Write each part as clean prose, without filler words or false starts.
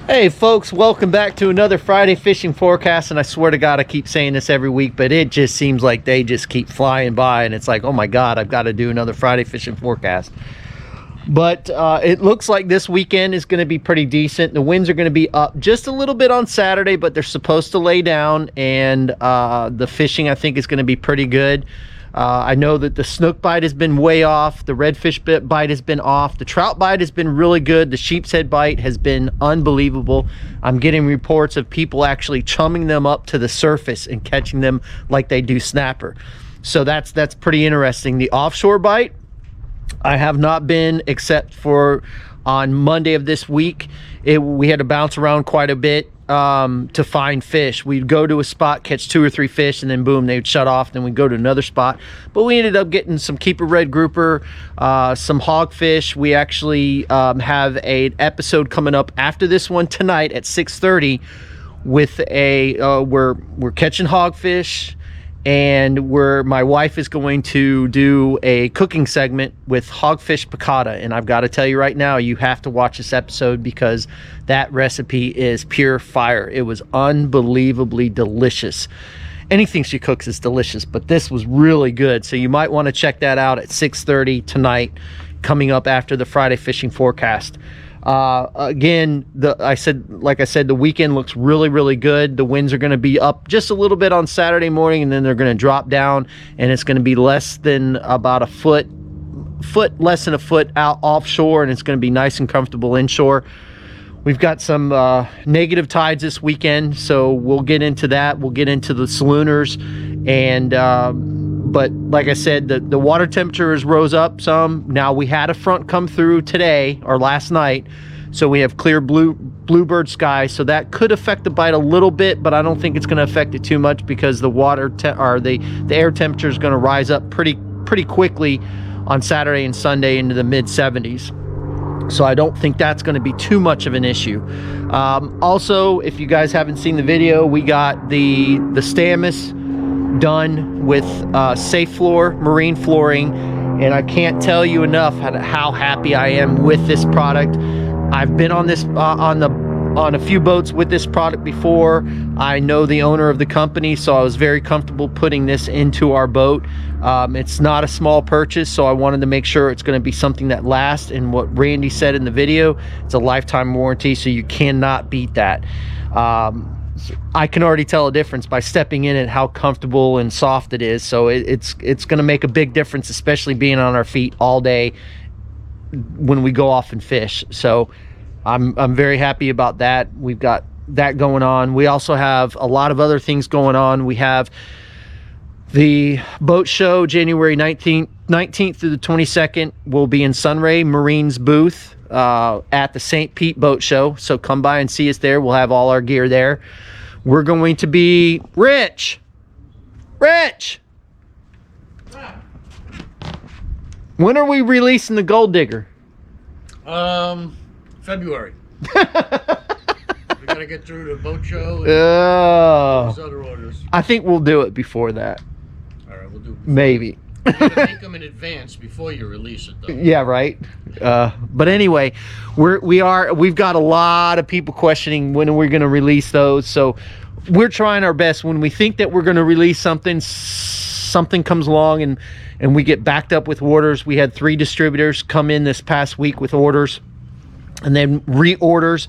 Hey folks, welcome back to another Friday fishing forecast. And I swear to God, I keep saying this every week, but it just seems like they just keep flying by, and it's like, oh my God, I've got to do another Friday fishing forecast. But it looks like this weekend is going to be pretty decent. The winds are going to be up just a little bit on Saturday, but they're supposed to lay down, and the fishing I think is going to be pretty good. I know that the snook bite has been way off. The redfish bite has been off. The trout bite has been really good. The sheepshead bite has been unbelievable. I'm getting reports of people actually chumming them up to the surface and catching them like they do snapper. So that's pretty interesting. The offshore bite, I have not been except for on Monday of this week. We had to bounce around quite a bit to find fish. We'd go to a spot, catch 2 or 3 fish, and then boom, they would shut off. Then we'd go to another spot. But we ended up getting some keeper red grouper, some hogfish. We actually have an episode coming up after this one tonight at 6:30 with a we're catching hogfish, and my wife is going to do a cooking segment with hogfish piccata. And I've got to tell you right now, you have to watch this episode because that recipe is pure fire. It was unbelievably delicious. Anything she cooks is delicious, but this was really good. So you might want to check that out at 6:30 tonight, coming up after the Friday fishing forecast. Again, like I said, the weekend looks really, really good. The winds are going to be up just a little bit on Saturday morning, and then they're going to drop down, and it's going to be less than about a foot less than a foot out offshore, and it's going to be nice and comfortable inshore. We've got some negative tides this weekend, so we'll get into that. We'll get into the salooners, and but like I said, the water temperature has rose up some. Now we had a front come through today or last night, so we have clear bluebird skies, so that could affect the bite a little bit, but I don't think it's going to affect it too much because the the air temperature is going to rise up pretty quickly on Saturday and Sunday into the mid 70s. So I don't think that's going to be too much of an issue. Also, if you guys haven't seen the video, we got the Stamus done with Safe Floor marine flooring, and I can't tell you enough how happy I am with this product. I've been on this on a few boats with this product before. I know the owner of the company, so I was very comfortable putting this into our boat. It's not a small purchase, so I wanted to make sure it's going to be something that lasts, and what Randy said in the video, it's a lifetime warranty, so you cannot beat that. I can already tell a difference by stepping in it, how comfortable and soft it is. So it's going to make a big difference, especially being on our feet all day when we go off and fish. So I'm very happy about that. We've got that going on. We also have a lot of other things going on. We have the boat show January 19th through the 22nd. We'll be in Sunray Marine's booth at the St. Pete Boat Show, so come by and see us there. We'll have all our gear there. We're going to be Rich. When are we releasing the Gold Digger? February. We gotta get through the boat show and those other orders. I think we'll do it before that. All right, we'll do it. Maybe. You gotta make them in advance before you release it, though. Yeah, right. But anyway, we've got a lot of people questioning when we're going to release those. So we're trying our best. When we think that we're going to release something comes along and we get backed up with orders. We had 3 distributors come in this past week with orders and then reorders.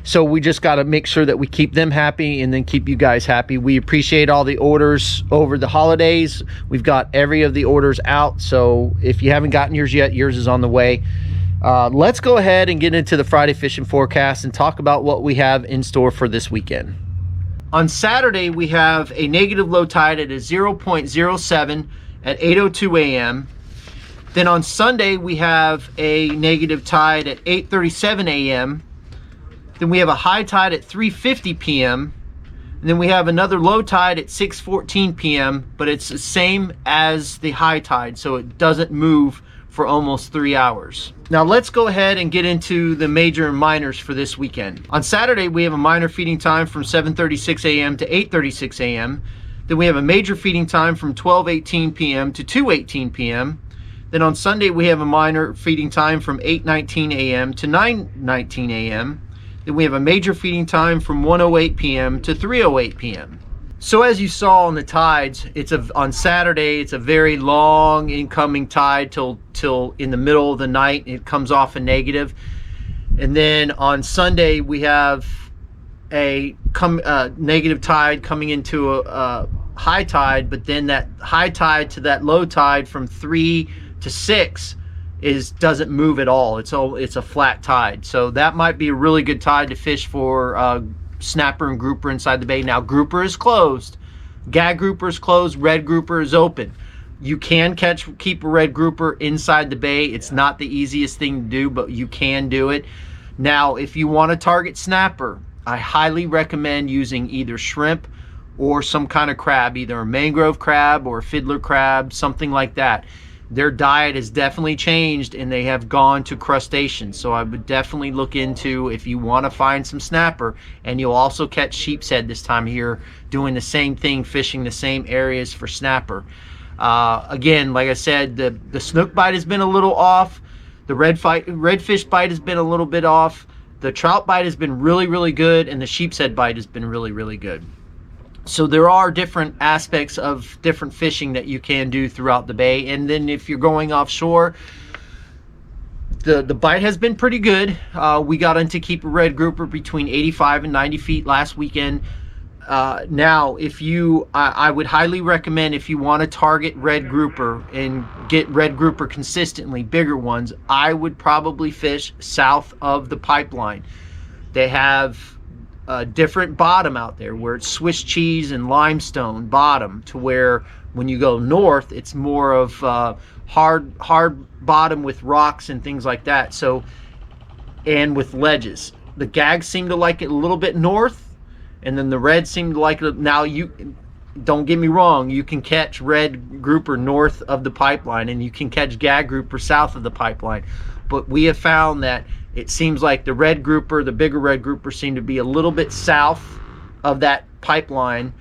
So we just got to make sure that we keep them happy and then keep you guys happy. We appreciate all the orders over the holidays. We've got every of the orders out. So if you haven't gotten yours yet, yours is on the way. Let's go ahead and get into the Friday fishing forecast and talk about what we have in store for this weekend. On Saturday, we have a negative low tide at a 0.07 at 8:02 a.m. Then on Sunday, we have a negative tide at 8:37 a.m. Then we have a high tide at 3:50 p.m. And then we have another low tide at 6:14 p.m. But it's the same as the high tide, so it doesn't move for almost 3 hours. Now let's go ahead and get into the major and minors for this weekend. On Saturday, we have a minor feeding time from 7:36 a.m. to 8:36 a.m. Then we have a major feeding time from 12:18 p.m. to 2:18 p.m. Then on Sunday, we have a minor feeding time from 8:19 a.m. to 9:19 a.m. Then we have a major feeding time from 1:08 p.m. to 3:08 p.m. So as you saw on the tides, on Saturday, it's a very long incoming tide till in the middle of the night. It comes off a negative. And then on Sunday, we have a negative tide coming into a high tide, but then that high tide to that low tide from 3 to 6 doesn't move at all. It's a flat tide. So that might be a really good tide to fish for snapper and grouper inside the bay. Now grouper is closed, gag grouper is closed, red grouper is open. You can keep a red grouper inside the bay. It's not the easiest thing to do, but you can do it. Now if you want to target snapper, I highly recommend using either shrimp or some kind of crab, either a mangrove crab or a fiddler crab, something like that. Their diet has definitely changed and they have gone to crustaceans. So I would definitely look into, if you want to find some snapper, and you'll also catch sheepshead this time of year, doing the same thing, fishing the same areas for snapper. Again, like I said, the snook bite has been a little off. The redfish bite has been a little bit off. The trout bite has been really, really good. And the sheepshead bite has been really, really good. So there are different aspects of different fishing that you can do throughout the bay. And then if you're going offshore, the bite has been pretty good. We got into keep a red grouper between 85 and 90 feet last weekend. Now, I would highly recommend, if you want to target red grouper and get red grouper consistently, bigger ones, I would probably fish south of the pipeline. They have a different bottom out there where it's Swiss cheese and limestone bottom, to where when you go north, it's more of hard bottom with rocks and things like that. So, and with ledges. The gags seem to like it a little bit north, and then the reds seem to like it. Now, you don't get me wrong, you can catch red grouper north of the pipeline and you can catch gag grouper south of the pipeline, but we have found that it seems like the red grouper, the bigger red grouper, seem to be a little bit south of that pipeline,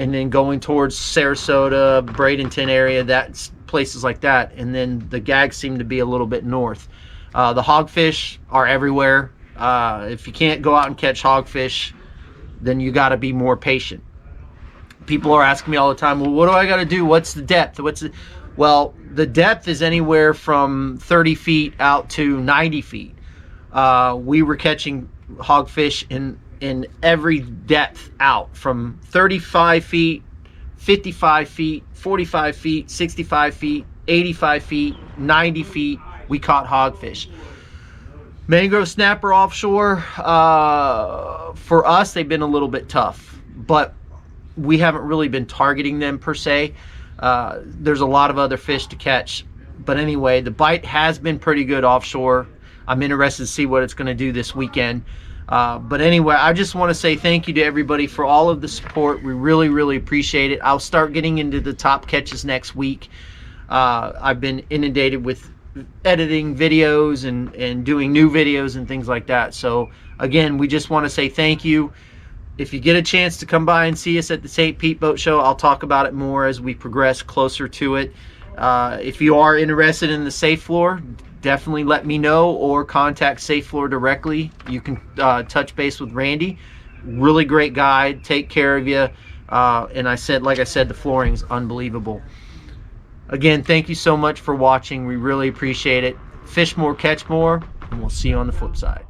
and then going towards Sarasota, Bradenton area, places like that. And then the gags seem to be a little bit north. The hogfish are everywhere. If you can't go out and catch hogfish, then you got to be more patient. People are asking me all the time, well, what do I got to do? What's the depth? Well, the depth is anywhere from 30 feet out to 90 feet. We were catching hogfish in every depth out, from 35 feet, 55 feet, 45 feet, 65 feet, 85 feet, 90 feet. We caught hogfish. Mangrove snapper offshore, for us, they've been a little bit tough, but we haven't really been targeting them per se. There's a lot of other fish to catch. But anyway, the bite has been pretty good offshore. I'm interested to see what it's going to do this weekend. But anyway, I just want to say thank you to everybody for all of the support. We really, really appreciate it. I'll start getting into the top catches next week. I've been inundated with editing videos and doing new videos and things like that. So again, we just want to say thank you. If you get a chance to come by and see us at the St. Pete Boat Show, I'll talk about it more as we progress closer to it. If you are interested in the Safe Floor, definitely let me know, or contact Safe Floor directly. You can touch base with Randy. Really great guy, take care of you. And like I said, the flooring's unbelievable. Again, thank you so much for watching. We really appreciate it. Fish more, catch more, and we'll see you on the flip side.